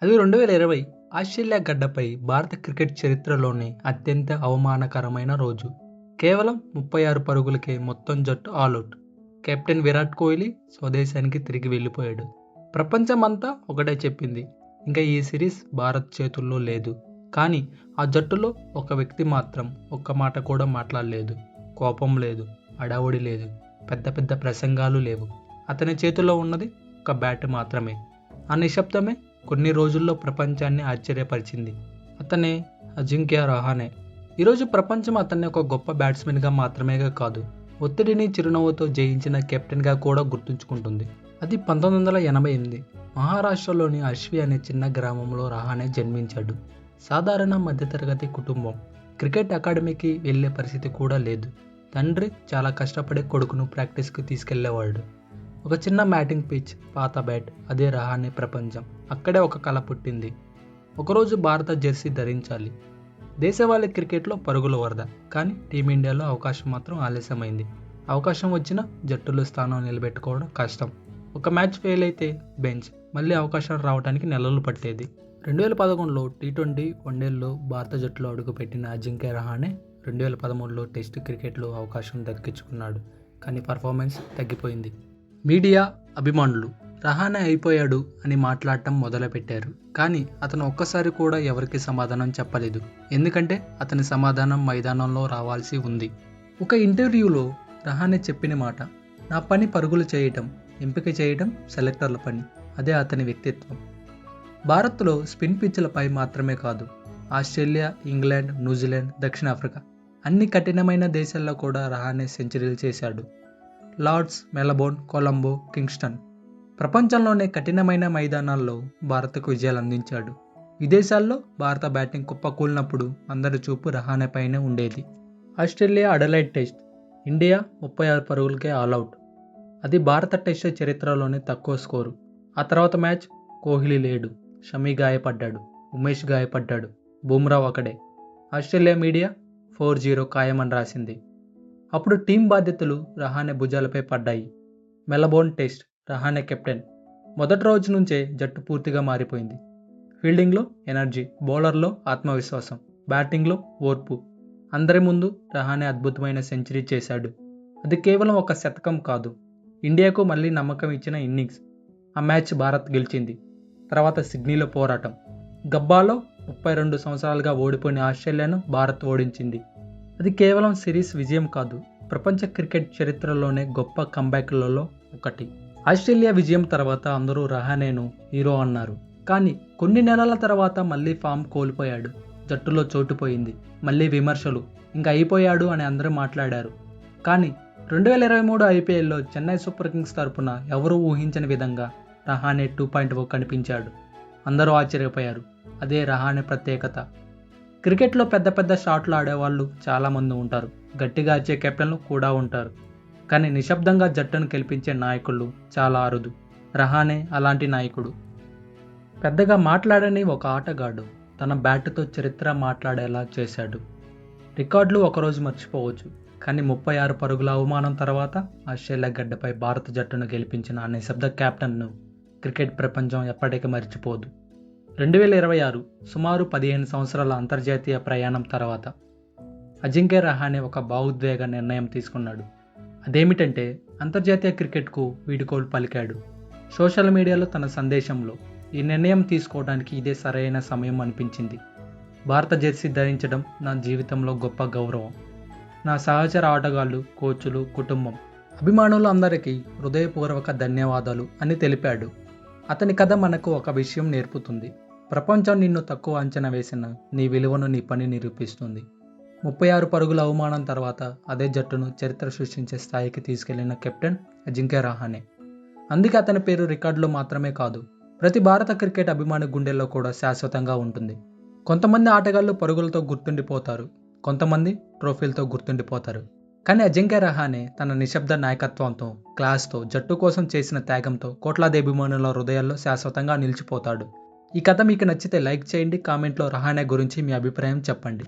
అది 2020 ఆస్ట్రేలియా గడ్డపై భారత క్రికెట్ చరిత్రలోనే అత్యంత అవమానకరమైన రోజు. కేవలం 36 పరుగులకే మొత్తం జట్టు ఆలౌట్. కెప్టెన్ విరాట్ కోహ్లీ స్వదేశానికి తిరిగి వెళ్ళిపోయాడు. ప్రపంచమంతా ఒకటే చెప్పింది, ఇంకా ఈ సిరీస్ భారత్ చేతుల్లో లేదు. కానీ ఆ జట్టులో ఒక వ్యక్తి మాత్రం ఒక్క మాట కూడా మాట్లాడలేదు. కోపం లేదు, హడావుడి లేదు, పెద్ద పెద్ద ప్రసంగాలు లేవు. అతని చేతిలో ఉన్నది ఒక బ్యాట్ మాత్రమే. ఆ నిశ్శబ్దమే కొన్ని రోజుల్లో ప్రపంచాన్ని ఆశ్చర్యపరిచింది. అతనే అజింక్య రహానే. ఈరోజు ప్రపంచం అతన్ని ఒక గొప్ప బ్యాట్స్మెన్గా మాత్రమే కాదు, ఒత్తిడిని చిరునవ్వుతో జయించిన కెప్టెన్గా కూడా గుర్తుంచుకుంటుంది. అది 1988 మహారాష్ట్రలోని అశ్వి అనే చిన్న గ్రామంలో రహానే జన్మించాడు. సాధారణ మధ్యతరగతి కుటుంబం. క్రికెట్ అకాడమీకి వెళ్ళే పరిస్థితి కూడా లేదు. తండ్రి చాలా కష్టపడి కొడుకును ప్రాక్టీస్కి తీసుకెళ్లేవాడు. ఒక చిన్న మ్యాటింగ్ పిచ్, పాత బ్యాట్, అదే రహానే ప్రపంచం. అక్కడే ఒక కల పుట్టింది. ఒకరోజు భారత జెర్సీ ధరించాలి. దేశవాళీ క్రికెట్లో పరుగుల వరద. కానీ టీమిండియాలో అవకాశం మాత్రం ఆలస్యమైంది. అవకాశం వచ్చినా జట్టులో స్థానం నిలబెట్టుకోవడం కష్టం. ఒక మ్యాచ్ ఫెయిల్ అయితే బెంచ్. మళ్ళీ అవకాశం రావడానికి నెలలు పట్టేది. 2011లో టీ20 వన్డేల్లో భారత జట్టులో అడుగుపెట్టిన అజింక్య రహానే 2013లో టెస్ట్ క్రికెట్లో అవకాశం దక్కించుకున్నాడు. కానీ పర్ఫార్మెన్స్ తగ్గిపోయింది. మీడియా, అభిమానులు రహానే అయిపోయాడు అని మాట్లాడటం మొదలుపెట్టారు. కానీ అతను ఒక్కసారి కూడా ఎవరికి సమాధానం చెప్పలేదు. ఎందుకంటే అతని సమాధానం మైదానంలో రావాల్సి ఉంది. ఒక ఇంటర్వ్యూలో రహానే చెప్పిన మాట, నా పని పరుగులు చేయటం, ఎంపిక చేయటం సెలెక్టర్ల పని. అదే అతని వ్యక్తిత్వం. భారత్లో స్పిన్ పిచ్లపై మాత్రమే కాదు, ఆస్ట్రేలియా, ఇంగ్లాండ్, న్యూజిలాండ్, దక్షిణాఫ్రికా అన్ని కఠినమైన దేశాల్లో కూడా రహానే సెంచరీలు చేశాడు. లార్డ్స్, మెల్బోర్న్, కొలంబో, కింగ్స్టన్ ప్రపంచంలోనే కఠినమైన మైదానాల్లో భారత్కు విజయాలు అందించాడు. విదేశాల్లో భారత బ్యాటింగ్ కుప్పకూలినప్పుడు అందరి చూపు రహానే పైనే ఉండేది. ఆస్ట్రేలియా అడలైడ్ టెస్ట్, ఇండియా 36 పరుగులకే ఆల్అవుట్. అది భారత టెస్ట్ చరిత్రలోనే తక్కువ స్కోరు. ఆ తర్వాత మ్యాచ్ కోహ్లీ లేడు, షమి గాయపడ్డాడు, ఉమేష్ గాయపడ్డాడు, బుమ్రా ఒకడే. ఆస్ట్రేలియా మీడియా 4-0 ఖాయమని రాసింది. అప్పుడు టీం బాధ్యతలు రహానే భుజాలపై పడ్డాయి. Melbourne test, Rahane captain. మొదటి రోజు నుంచే జట్టు పూర్తిగా మారిపోయింది. ఫీల్డింగ్లో ఎనర్జీ, బౌలర్లో ఆత్మవిశ్వాసం, బ్యాటింగ్లో ఓర్పు. అందరి ముందు రహానే అద్భుతమైన సెంచరీ చేశాడు. అది కేవలం ఒక శతకం కాదు, ఇండియాకు మళ్ళీ నమ్మకం ఇచ్చిన ఇన్నింగ్స్. ఆ మ్యాచ్ భారత్ గెలిచింది. తర్వాత సిడ్నీలో పోరాటం. గబ్బాలో 32 సంవత్సరాలుగా ఓడిపోయిన ఆస్ట్రేలియాను భారత్ ఓడించింది. అది కేవలం సిరీస్ విజయం కాదు, ప్రపంచ క్రికెట్ చరిత్రలోనే గొప్ప కంబ్యాక్లలో ఒకటి. ఆస్ట్రేలియా విజయం తర్వాత అందరూ రహానేను హీరో అన్నారు. కానీ కొన్ని నెలల తర్వాత మళ్ళీ ఫామ్ కోల్పోయాడు. జట్టులో చోటుపోయింది. మళ్ళీ విమర్శలు, ఇంకా అయిపోయాడు అని అందరూ మాట్లాడారు. కానీ 2023 ఐపీఎల్లో చెన్నై సూపర్ కింగ్స్ తరపున ఎవరూ ఊహించని విధంగా రహానే 2.0 కనిపించాడు. అందరూ ఆశ్చర్యపోయారు. అదే రహానే ప్రత్యేకత. క్రికెట్లో పెద్ద పెద్ద షాట్లు ఆడేవాళ్ళు చాలామంది ఉంటారు, గట్టిగా వచ్చే కెప్టెన్లు కూడా ఉంటారు. కానీ నిశ్శబ్దంగా జట్టును గెలిపించే నాయకులు చాలా అరుదు. రహానే అలాంటి నాయకుడు. పెద్దగా మాట్లాడని ఒక ఆటగాడు తన బ్యాట్తో చరిత్ర మాట్లాడేలా చేశాడు. రికార్డులు ఒకరోజు మర్చిపోవచ్చు, కానీ 36 పరుగుల అవమానం తర్వాత ఆస్ట్రేలియా గడ్డపై భారత జట్టును గెలిపించిన ఆ నిశ్శబ్ద కెప్టెన్ను క్రికెట్ ప్రపంచం ఎప్పటికీ మర్చిపోదు. 2026 సుమారు 15 సంవత్సరాల అంతర్జాతీయ ప్రయాణం తర్వాత అజింక్య రహానే ఒక భావోద్వేగ నిర్ణయం తీసుకున్నాడు. అదేమిటంటే అంతర్జాతీయ క్రికెట్కు వీడ్కోలు పలికాడు. సోషల్ మీడియాలో తన సందేశంలో, ఈ నిర్ణయం తీసుకోవడానికి ఇదే సరైన సమయం అనిపించింది. భారత జెర్సీ ధరించడం నా జీవితంలో గొప్ప గౌరవం. నా సహచర ఆటగాళ్లు, కోచ్లు, కుటుంబం, అభిమానులు అందరికీ హృదయపూర్వక ధన్యవాదాలు అని తెలిపాడు. అతని కథ మనకు ఒక విషయం నేర్పుతుంది. ప్రపంచం నిన్ను తక్కువ అంచనా వేసిన నీ విలువను నీ పని నిరూపిస్తుంది. 36 పరుగుల అవమానం తర్వాత అదే జట్టును చరిత్ర సృష్టించే స్థాయికి తీసుకెళ్లిన కెప్టెన్ అజింక్య రహానే. అందుకే అతని పేరు రికార్డులో మాత్రమే కాదు, ప్రతి భారత క్రికెట్ అభిమాని గుండెల్లో కూడా శాశ్వతంగా ఉంటుంది. కొంతమంది ఆటగాళ్లు పరుగులతో గుర్తుండిపోతారు, కొంతమంది ట్రోఫీలతో గుర్తుండిపోతారు. కానీ అజింక్య రహానే తన నిశ్శబ్ద నాయకత్వంతో, క్లాస్తో, జట్టు కోసం చేసిన త్యాగంతో కోట్లాది అభిమానుల హృదయాల్లో శాశ్వతంగా నిలిచిపోతాడు. ఈ కథ మీకు నచ్చితే లైక్ చేయండి, కామెంట్లో రహానే గురించి మీ అభిప్రాయం చెప్పండి.